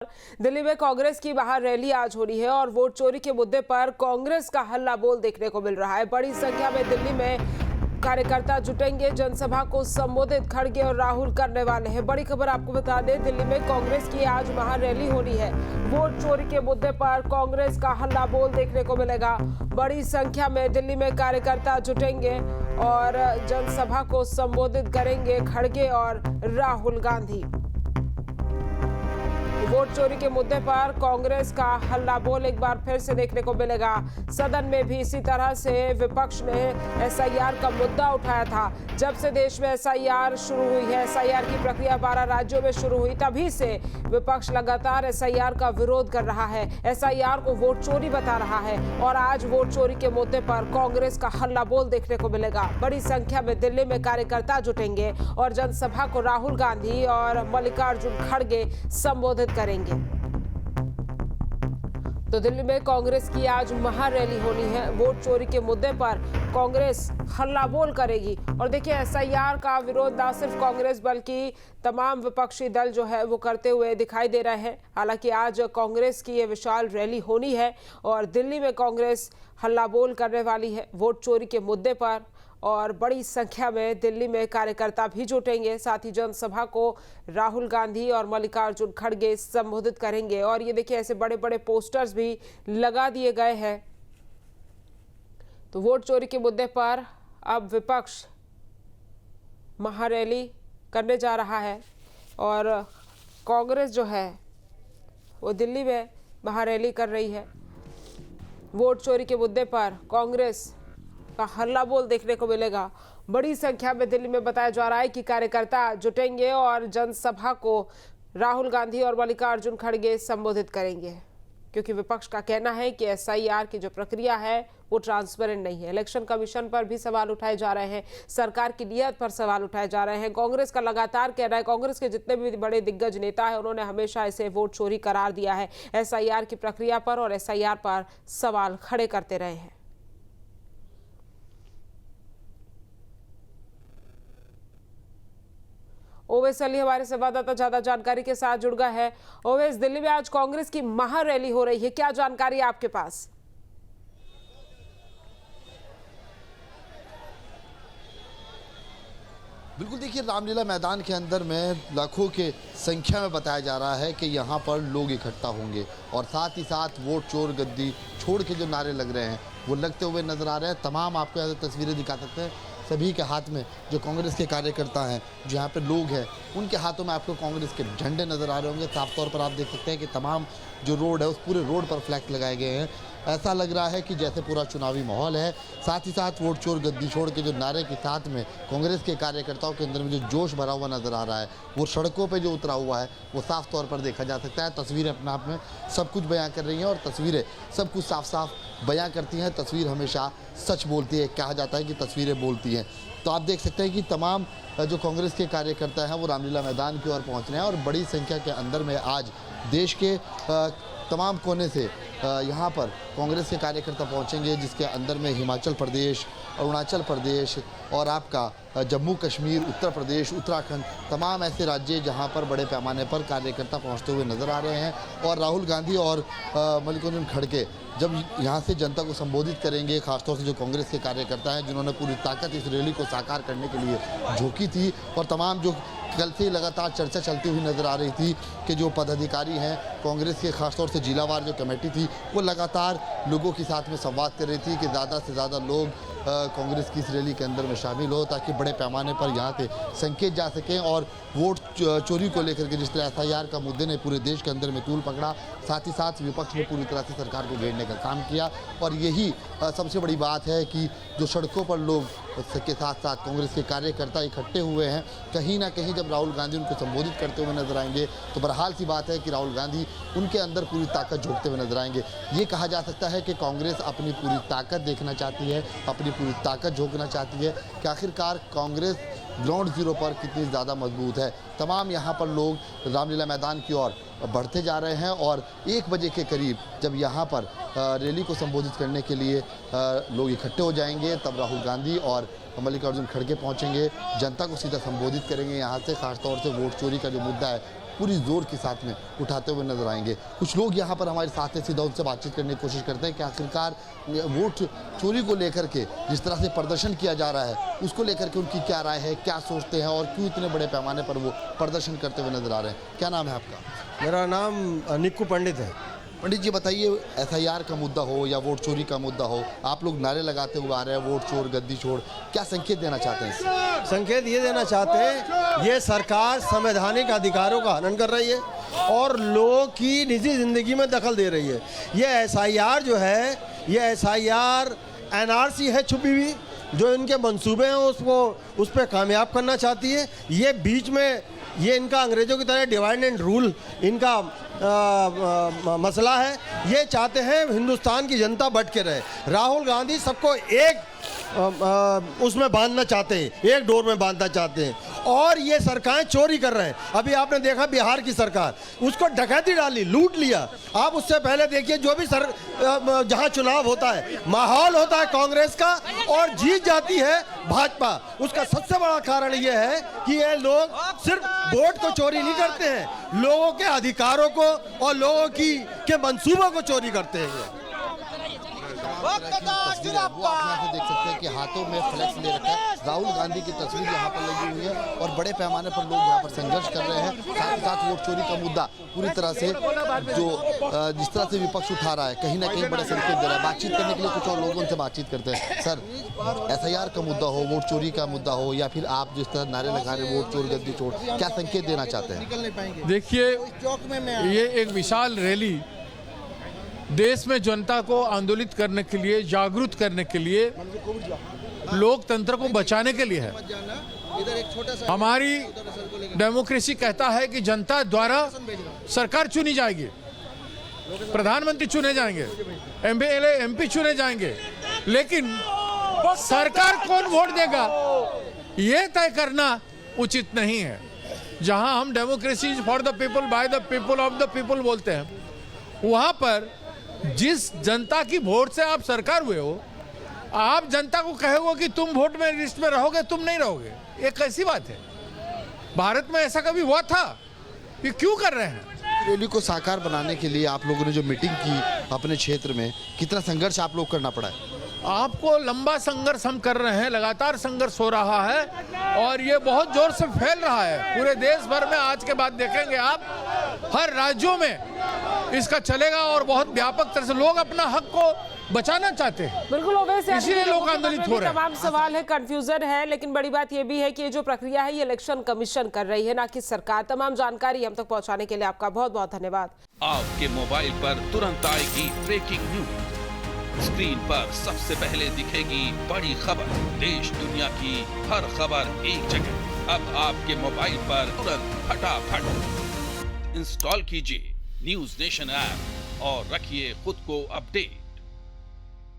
दिल्ली में कांग्रेस की बाहर रैली आज हो रही है और वोट चोरी के मुद्दे पर कांग्रेस का हल्ला बोल देखने को मिल रहा है। बड़ी संख्या में दिल्ली में कार्यकर्ता जुटेंगे, जनसभा को संबोधित खड़गे और राहुल करने वाले हैं। बड़ी खबर आपको बता दें, दिल्ली में कांग्रेस की आज महारैली रैली होनी है। वोट चोरी के मुद्दे पर कांग्रेस का हल्ला बोल देखने को मिलेगा। बड़ी संख्या में दिल्ली में कार्यकर्ता जुटेंगे और जनसभा को संबोधित करेंगे खड़गे और राहुल गांधी। वोट चोरी के मुद्दे पर कांग्रेस का हल्ला बोल एक बार फिर से देखने को मिलेगा। सदन में भी इसी तरह से विपक्ष ने एसआईआर का मुद्दा उठाया था। जब से देश में एसआईआर शुरू हुई है, एसआईआर की प्रक्रिया 12 राज्यों में शुरू हुई, तभी से विपक्ष लगातार एसआईआर का विरोध कर रहा है, एसआईआर को वोट चोरी बता रहा है और आज वोट चोरी के मुद्दे पर कांग्रेस का हल्ला बोल देखने को मिलेगा। बड़ी संख्या में दिल्ली में कार्यकर्ता जुटेंगे और जनसभा को राहुल गांधी और मल्लिकार्जुन खड़गे संबोधित करेंगे। तो दिल्ली में कांग्रेस की आज महारैली होनी है। वोट चोरी के मुद्दे पर कांग्रेस हल्ला बोल करेगी और देखिए, एसआईआर का विरोध ना सिर्फ कांग्रेस बल्कि तमाम विपक्षी दल जो है वो करते हुए दिखाई दे रहे हैं। हालांकि आज कांग्रेस की ये विशाल रैली होनी है और दिल्ली में कांग्रेस हल्ला बोल करने वाली है वोट चोरी के मुद्दे पर और बड़ी संख्या में दिल्ली में कार्यकर्ता भी जुटेंगे। साथ ही जनसभा को राहुल गांधी और मल्लिकार्जुन खड़गे संबोधित करेंगे और ये देखिए, ऐसे बड़े बड़े पोस्टर्स भी लगा दिए गए हैं। तो वोट चोरी के मुद्दे पर अब विपक्ष महारैली करने जा रहा है और कांग्रेस जो है वो दिल्ली में महारैली कर रही है। वोट चोरी के मुद्दे पर कांग्रेस का हल्ला बोल देखने को मिलेगा। बड़ी संख्या में दिल्ली में बताया जा रहा है कि कार्यकर्ता जुटेंगे और जनसभा को राहुल गांधी और मल्लिकार्जुन खड़गे संबोधित करेंगे, क्योंकि विपक्ष का कहना है कि एसआईआर की जो प्रक्रिया है वो ट्रांसपेरेंट नहीं है। इलेक्शन कमीशन पर भी सवाल उठाए जा रहे हैं, सरकार की नीयत पर सवाल उठाए जा रहे हैं। कांग्रेस का लगातार कहना है, कांग्रेस के जितने भी बड़े दिग्गज नेता हैं उन्होंने हमेशा इसे वोट चोरी करार दिया है। एसआईआर की प्रक्रिया पर और एसआईआर पर सवाल खड़े करते रहे हैं। ओवैस अली हमारे संवाददाता ज्यादा जानकारी के साथ जुड़ गए हैं। ओवैस, दिल्ली में आज कांग्रेस की महारैली हो रही है, क्या जानकारी है आपके पास? बिल्कुल, देखिए, रामलीला मैदान के अंदर में लाखों के संख्या में बताया जा रहा है कि यहाँ पर लोग इकट्ठा होंगे और साथ ही साथ वोट चोर गद्दी छोड़ के जो नारे लग रहे हैं वो लगते हुए नजर आ रहे हैं। तमाम आपको यहाँ तस्वीरें दिखा सकते हैं। सभी के हाथ में जो कांग्रेस के कार्यकर्ता हैं, जो यहाँ पे लोग हैं, उनके हाथों में आपको कांग्रेस के झंडे नज़र आ रहे होंगे। साफ तौर पर आप देख सकते हैं कि तमाम जो रोड है उस पूरे रोड पर फ्लैक्स लगाए गए हैं। ऐसा लग रहा है कि जैसे पूरा चुनावी माहौल है। साथ ही साथ वोट चोर गद्दी छोड़ के जो नारे के साथ में कांग्रेस के कार्यकर्ताओं के अंदर में जो जोश भरा हुआ नज़र आ रहा है, वो सड़कों पे जो उतरा हुआ है वो साफ तौर पर देखा जा सकता है। तस्वीरें अपने आप में सब कुछ बयां कर रही हैं और तस्वीरें सब कुछ साफ साफ बयां करती हैं। तस्वीर हमेशा सच बोलती है, कहा जाता है कि तस्वीरें बोलती हैं। तो आप देख सकते हैं कि तमाम जो कांग्रेस के कार्यकर्ता हैं वो रामलीला मैदान की ओर पहुँच रहे हैं और बड़ी संख्या के अंदर में आज देश के तमाम कोने से यहाँ पर कांग्रेस के कार्यकर्ता पहुँचेंगे, जिसके अंदर में हिमाचल प्रदेश, अरुणाचल प्रदेश और आपका जम्मू कश्मीर, उत्तर प्रदेश, उत्तराखंड, तमाम ऐसे राज्य जहाँ पर बड़े पैमाने पर कार्यकर्ता पहुँचते हुए नज़र आ रहे हैं। और राहुल गांधी और मल्लिकार्जुन खड़गे जब यहाँ से जनता को संबोधित करेंगे, खासतौर से जो कांग्रेस के कार्यकर्ता हैं जिन्होंने पूरी ताकत इस रैली को साकार करने के लिए झोंकी थी और तमाम जो कल से लगातार चर्चा चलती हुई नज़र आ रही थी कि जो पदाधिकारी हैं कांग्रेस के, खासतौर से जिलावार जो कमेटी थी, वो लगातार लोगों के साथ में संवाद कर रही थी कि ज़्यादा से ज़्यादा लोग कांग्रेस की इस रैली के अंदर में शामिल हो, ताकि बड़े पैमाने पर यहाँ से संकेत जा सकें। और वोट चोरी को लेकर के जिस तरह एसआईआर का मुद्दे ने पूरे देश के अंदर में तूल पकड़ा, साथ ही साथ विपक्ष ने पूरी तरह से सरकार को घेरने का काम किया। और यही सबसे बड़ी बात है कि जो सड़कों पर लोग के साथ साथ कांग्रेस के कार्यकर्ता इकट्ठे हुए हैं, कहीं ना कहीं जब राहुल गांधी उनको संबोधित करते हुए नजर आएंगे तो बहरहाल सी बात है कि राहुल गांधी उनके अंदर पूरी ताकत झोंकते हुए नजर आएंगे। ये कहा जा सकता है कि कांग्रेस अपनी पूरी ताकत देखना चाहती है, अपनी पूरी ताकत झोंकना चाहती है कि आखिरकार कांग्रेस ग्राउंड जीरो पर कितनी ज़्यादा मजबूत है। तमाम यहाँ पर लोग रामलीला मैदान की ओर बढ़ते जा रहे हैं और 1 बजे के करीब जब यहाँ पर रैली को संबोधित करने के लिए लोग इकट्ठे हो जाएंगे, तब राहुल गांधी और मल्लिकार्जुन खड़गे पहुँचेंगे, जनता को सीधा संबोधित करेंगे यहाँ से। खासतौर से वोट चोरी का जो मुद्दा है पूरी जोर के साथ में उठाते हुए नजर आएंगे। कुछ लोग यहाँ पर हमारे साथ हैं, सीधा उनसे बातचीत करने की कोशिश करते हैं कि आखिरकार वोट चोरी को लेकर के जिस तरह से प्रदर्शन किया जा रहा है उसको लेकर के उनकी क्या राय है, क्या सोचते हैं और क्यों इतने बड़े पैमाने पर वो प्रदर्शन करते हुए नजर आ रहे हैं। क्या नाम है आपका? मेरा नाम निक्कू पंडित है। पंडित जी बताइए, एफआईआर का मुद्दा हो या वोट चोरी का मुद्दा हो, आप लोग नारे लगाते हुए आ रहे हैं वोट चोर गद्दी छोड़, क्या संकेत देना चाहते हैं इससे? संकेत ये देना चाहते हैं ये सरकार संवैधानिक अधिकारों का हनन कर रही है और लोगों की निजी जिंदगी में दखल दे रही है। ये एसआईआर जो है, ये एसआईआर एनआरसी है छुपी हुई, जो इनके मंसूबे हैं उसको उस पर कामयाब करना चाहती है। ये बीच में ये इनका अंग्रेजों की तरह डिवाइड एंड रूल इनका मसला है। ये चाहते हैं हिंदुस्तान की जनता बट के रहे। राहुल गांधी सबको एक उसमें बांधना चाहते हैं, एक डोर में बांधना चाहते हैं और ये सरकारें चोरी कर रहे हैं। अभी आपने देखा बिहार की सरकार, उसको डकैती डाली, लूट लिया। आप उससे पहले देखिए जो भी जहां चुनाव होता है माहौल होता है कांग्रेस का और जीत जाती है भाजपा। उसका सबसे बड़ा कारण ये है कि ये लोग सिर्फ वोट को चोरी नहीं करते हैं, लोगों के अधिकारों को और लोगों के मंसूबों को चोरी करते हैं। वो आप यहाँ पे देख सकते हैं कि हाथों में फ्लैक्स ले रखा है, राहुल गांधी की तस्वीर यहाँ पर लगी हुई है और बड़े पैमाने पर लोग यहाँ पर संघर्ष कर रहे हैं। साथ ही साथ वोट चोरी का मुद्दा पूरी तरह से जो जिस तरह से विपक्ष उठा रहा है कहीं ना कहीं बड़ा संकेत दे रहा है। बातचीत करने के लिए कुछ और लोगों से बातचीत करते हैं। सर, एफआईआर का मुद्दा हो, वोट चोरी का मुद्दा हो या फिर आप जिस तरह नारे लगा रहे वोट चोर गद्दी छोड़, क्या संकेत देना चाहते हैं? देखिए, ये एक विशाल रैली देश में जनता को आंदोलित करने के लिए, जागरूक करने के लिए, लोकतंत्र को बचाने के लिए है। हमारी डेमोक्रेसी कहता है कि जनता द्वारा सरकार चुनी जाएगी, प्रधानमंत्री चुने जाएंगे, एमएलए एमपी चुने जाएंगे, लेकिन सरकार कौन वोट देगा ये तय करना उचित नहीं है। जहां हम democracy for the people, by the people, of the people बोलते हैं, वहां पर जिस जनता की वोट से आप सरकार हुए हो, आप जनता को कहोगे कि तुम वोट में लिस्ट में रहोगे, तुम नहीं रहोगे, ये कैसी बात है? भारत में ऐसा कभी हुआ था? ये क्यों कर रहे हैं? रैली को साकार बनाने के लिए आप लोगों ने जो मीटिंग की अपने क्षेत्र में, कितना संघर्ष आप लोग करना पड़ा है? आपको लंबा संघर्ष हम कर रहे हैं, लगातार संघर्ष हो रहा है और ये बहुत जोर से फैल रहा है पूरे देश भर में। आज के बाद देखेंगे आप हर राज्यों में इसका चलेगा और बहुत व्यापक तरह से लोग अपना हक को बचाना चाहते हैं। बिल्कुल, इसीलिए लोग आंदोलित हो रहे हैं। तमाम सवाल है, कंफ्यूजन है, लेकिन बड़ी बात यह भी है कि ये जो प्रक्रिया है ये इलेक्शन कमीशन कर रही है, ना कि सरकार। तमाम जानकारी हम तक पहुंचाने के लिए आपका बहुत बहुत धन्यवाद। आपके मोबाइल पर तुरंत आएगी ब्रेकिंग न्यूज, स्क्रीन पर सबसे पहले दिखेगी बड़ी खबर, देश दुनिया की हर खबर एक जगह। अब आपके मोबाइल पर तुरंत फटाफट इंस्टॉल कीजिए न्यूज नेशन ऐप और रखिए खुद को अपडेट।